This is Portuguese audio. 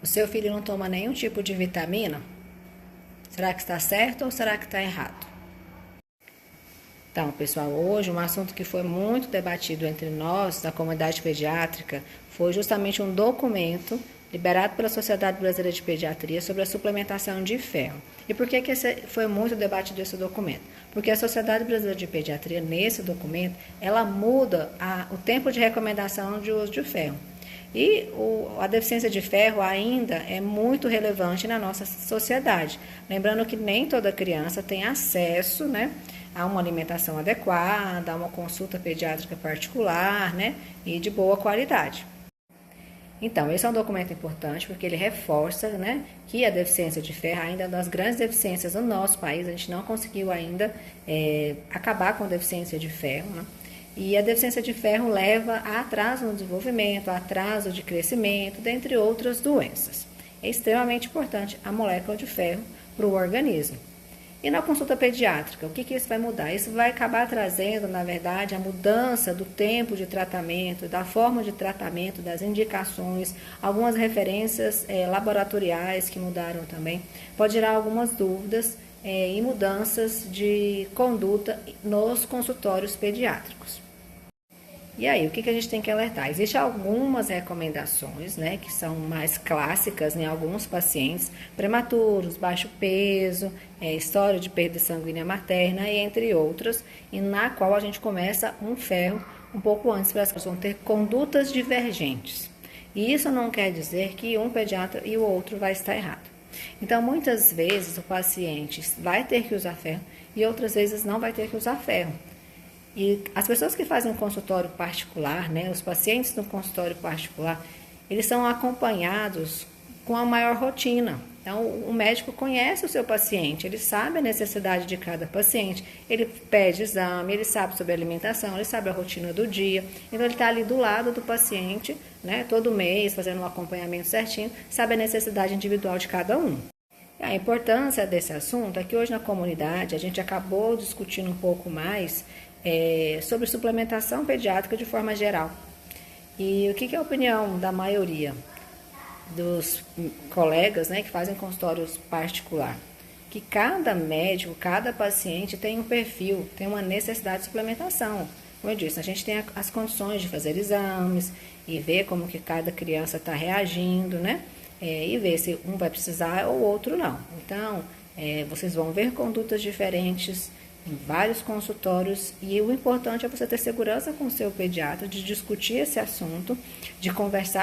O seu filho não toma nenhum tipo de vitamina? Será que está certo ou será que está errado? Então, pessoal, hoje um assunto que foi muito debatido entre nós, da comunidade pediátrica, foi justamente um documento liberado pela Sociedade Brasileira de Pediatria sobre a suplementação de ferro. E por que foi muito debatido esse documento? Porque a Sociedade Brasileira de Pediatria, nesse documento, ela muda o tempo de recomendação de uso de ferro. E a deficiência de ferro ainda é muito relevante na nossa sociedade. Lembrando que nem toda criança tem acesso, né, a uma alimentação adequada, a uma consulta pediátrica particular, né, e de boa qualidade. Então, esse é um documento importante porque ele reforça, né, que a deficiência de ferro ainda é uma das grandes deficiências no nosso país. A gente não conseguiu ainda acabar com a deficiência de ferro, né? E a deficiência de ferro leva a atraso no desenvolvimento, a atraso de crescimento, dentre outras doenças. É extremamente importante a molécula de ferro para o organismo. E na consulta pediátrica, o que isso vai mudar? Isso vai acabar trazendo, na verdade, a mudança do tempo de tratamento, da forma de tratamento, das indicações, algumas referências laboratoriais que mudaram também. Pode gerar algumas dúvidas e mudanças de conduta nos consultórios pediátricos. E aí, o que a gente tem que alertar? Existem algumas recomendações, né, que são mais clássicas em alguns pacientes, prematuros, baixo peso, história de perda sanguínea materna, e entre outras, e na qual a gente começa um ferro um pouco antes, para as pessoas vão ter condutas divergentes. E isso não quer dizer que um pediatra e o outro vai estar errado. Então, muitas vezes o paciente vai ter que usar ferro e outras vezes não vai ter que usar ferro. E as pessoas que fazem um consultório particular, né, os pacientes no consultório particular, eles são acompanhados com a maior rotina. Então, o médico conhece o seu paciente, ele sabe a necessidade de cada paciente, ele pede exame, ele sabe sobre a alimentação, ele sabe a rotina do dia. Então, ele está ali do lado do paciente, né, todo mês, fazendo um acompanhamento certinho, sabe a necessidade individual de cada um. A importância desse assunto é que hoje na comunidade a gente acabou discutindo um pouco mais sobre suplementação pediátrica de forma geral. E o que é a opinião da maioria dos colegas, né, que fazem consultórios particular? Que cada médico, cada paciente tem um perfil, tem uma necessidade de suplementação. Como eu disse, a gente tem as condições de fazer exames e ver como que cada criança está reagindo, né? E ver se um vai precisar ou o outro não. Então, vocês vão ver condutas diferentes em vários consultórios e o importante é você ter segurança com o seu pediatra de discutir esse assunto, de conversar